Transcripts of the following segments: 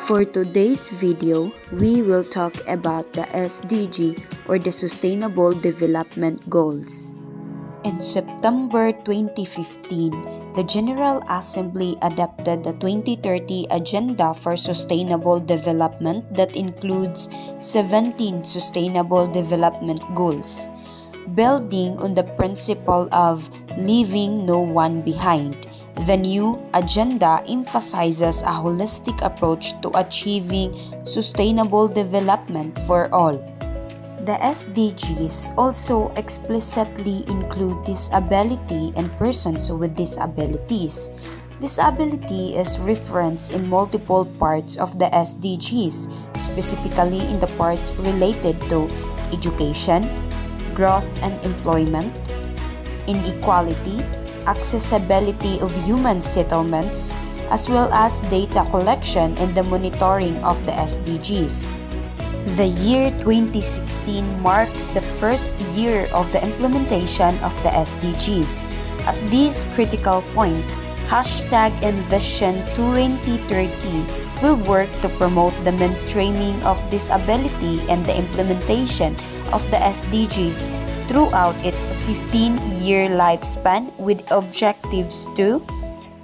For today's video, we will talk about the SDG or the Sustainable Development Goals. In September 2015, the General Assembly adopted the 2030 Agenda for Sustainable Development that includes 17 Sustainable Development Goals. Building on the principle of leaving no one behind, the new agenda emphasizes a holistic approach to achieving sustainable development for all. The SDGs also explicitly include disability and persons with disabilities. Disability is referenced in multiple parts of the SDGs, specifically in the parts related to education, growth and employment, inequality, accessibility of human settlements, as well as data collection and the monitoring of the SDGs. The year 2016 marks the first year of the implementation of the SDGs. At this critical point, #Envision2030 will work to promote the mainstreaming of disability and the implementation of the SDGs throughout its 15-year lifespan with objectives to: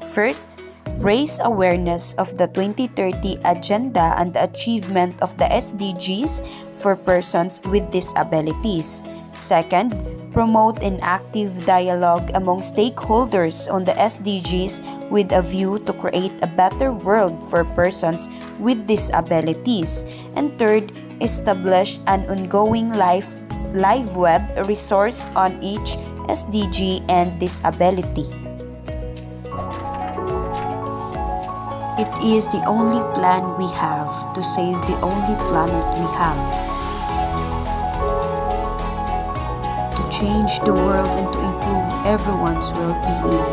first, raise awareness of the 2030 Agenda and the achievement of the SDGs for persons with disabilities. Second, promote an active dialogue among stakeholders on the SDGs with a view to create a better world for persons with disabilities. And third, establish an ongoing live web resource on each SDG and disability. It is the only plan we have to save the only planet we have, to change the world and to improve everyone's well-being.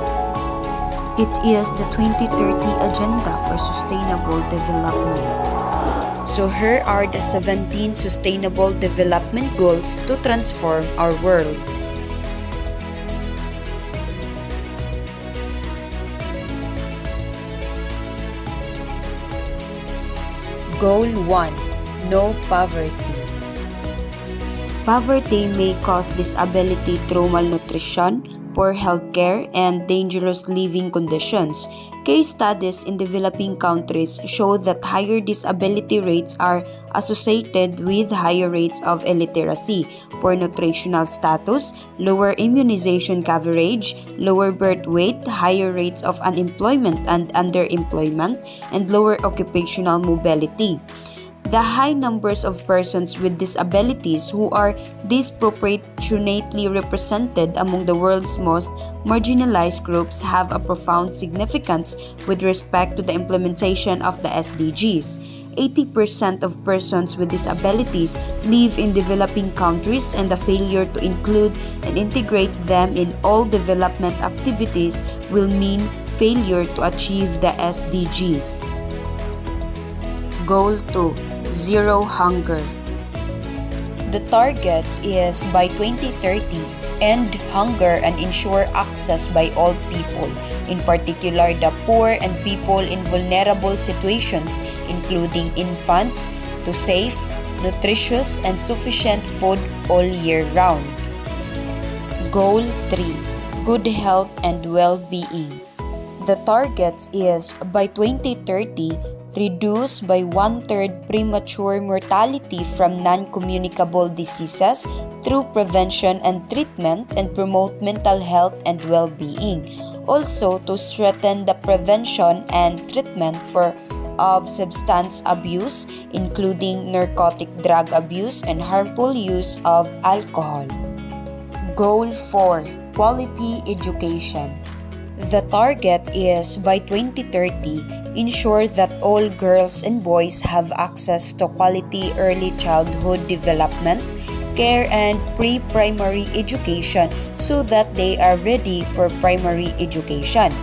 It is the 2030 Agenda for Sustainable Development. So here are the 17 Sustainable Development Goals to transform our world. Goal 1. No poverty. Poverty may cause disability through malnutrition, poor healthcare, and dangerous living conditions. Case studies in developing countries show that higher disability rates are associated with higher rates of illiteracy, poor nutritional status, lower immunization coverage, lower birth weight, higher rates of unemployment and underemployment, and lower occupational mobility. The high numbers of persons with disabilities who are disproportionately represented among the world's most marginalized groups have a profound significance with respect to the implementation of the SDGs. 80% of persons with disabilities live in developing countries, and the failure to include and integrate them in all development activities will mean failure to achieve the SDGs. Goal 2. Zero hunger. The targets is by 2030, end hunger and ensure access by all people, in particular the poor and people in vulnerable situations, including infants, to safe, nutritious, and sufficient food all year round. Goal 3. Good health and well-being. The targets is by 2030, reduce by 1/3 premature mortality from non-communicable diseases through prevention and treatment, and promote mental health and well-being. Also, to strengthen the prevention and treatment of substance abuse, including narcotic drug abuse and harmful use of alcohol. Goal 4. Quality education. The target is by 2030, ensure that all girls and boys have access to quality early childhood development, care, and pre-primary education so that they are ready for primary education.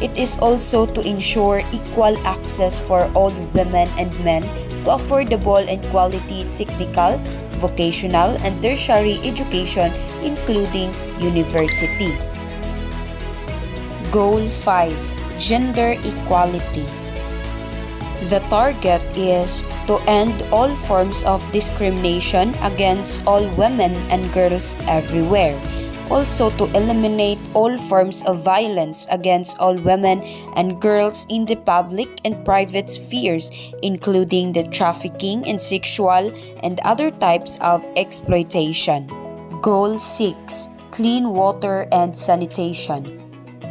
It is also to ensure equal access for all women and men to affordable and quality technical, vocational, and tertiary education, including university. Goal 5. Gender equality. The target is to end all forms of discrimination against all women and girls everywhere. Also to eliminate all forms of violence against all women and girls in the public and private spheres, including the trafficking in sexual and other types of exploitation. Goal 6. Clean water and sanitation.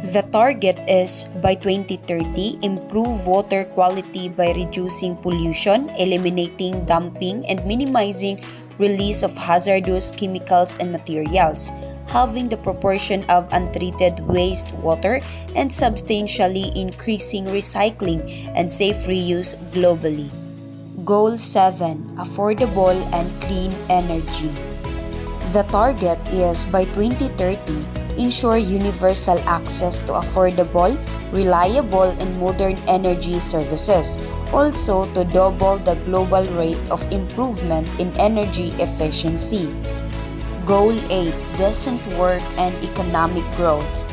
The target is, by 2030, improve water quality by reducing pollution, eliminating dumping, and minimizing release of hazardous chemicals and materials, halving the proportion of untreated wastewater, and substantially increasing recycling and safe reuse globally. Goal 7. Affordable and clean energy. The target is, by 2030, ensure universal access to affordable, reliable, and modern energy services. Also, to double the global rate of improvement in energy efficiency. Goal 8. Decent work and economic growth.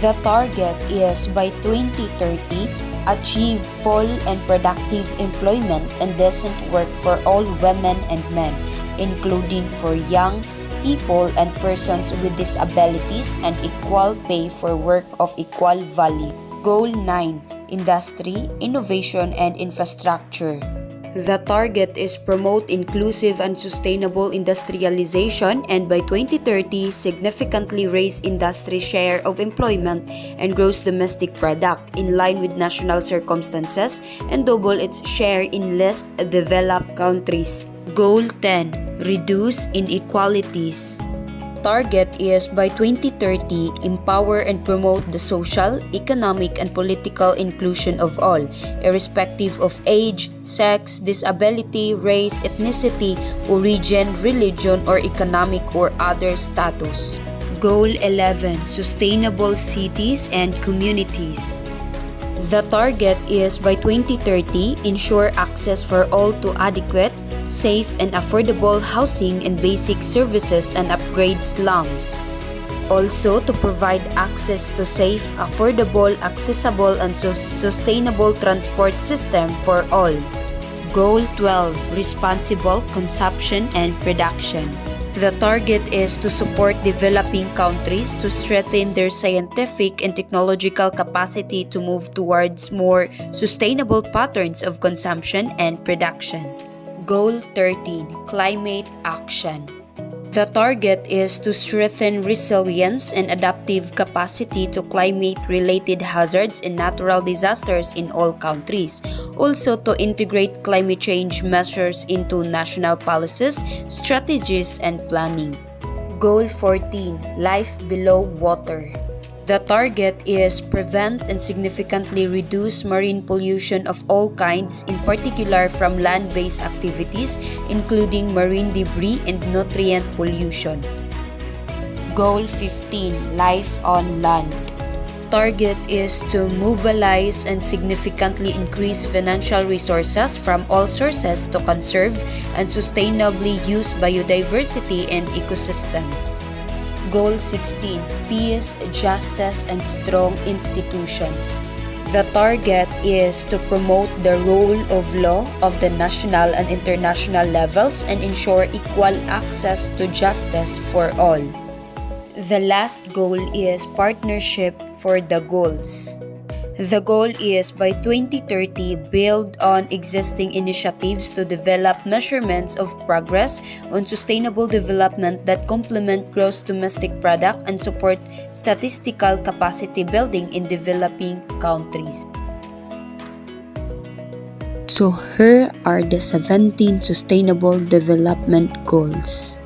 The target is, by 2030, achieve full and productive employment and decent work for all women and men, including for young people and persons with disabilities, and equal pay for work of equal value. Goal 9. Industry, innovation, and infrastructure. The target is promote inclusive and sustainable industrialization, and by 2030 significantly raise industry share of employment and gross domestic product in line with national circumstances, and double its share in less developed countries. Goal 10. Reduce inequalities. Target is, by 2030, empower and promote the social, economic, and political inclusion of all, irrespective of age, sex, disability, race, ethnicity, origin, religion, or economic or other status. Goal 11. Sustainable cities and communities. The target is, by 2030, ensure access for all to adequate, safe, and affordable housing and basic services and upgrade slums. Also, to provide access to safe, affordable, accessible, and sustainable transport system for all. Goal 12. Responsible consumption and production. The target is to support developing countries to strengthen their scientific and technological capacity to move towards more sustainable patterns of consumption and production. Goal 13. Climate action. The target is to strengthen resilience and adaptive capacity to climate-related hazards and natural disasters in all countries. Also, to integrate climate change measures into national policies, strategies, and planning. Goal 14. Life below water. The target is prevent and significantly reduce marine pollution of all kinds, in particular from land-based activities, including marine debris and nutrient pollution. Goal 15. Life on land. Target is to mobilize and significantly increase financial resources from all sources to conserve and sustainably use biodiversity and ecosystems. Goal 16. Peace, justice, and strong institutions. The target is to promote the rule of law of the national and international levels and ensure equal access to justice for all. The last goal is partnership for the goals. The goal is, by 2030, build on existing initiatives to develop measurements of progress on sustainable development that complement gross domestic product and support statistical capacity building in developing countries. So here are the 17 Sustainable Development Goals.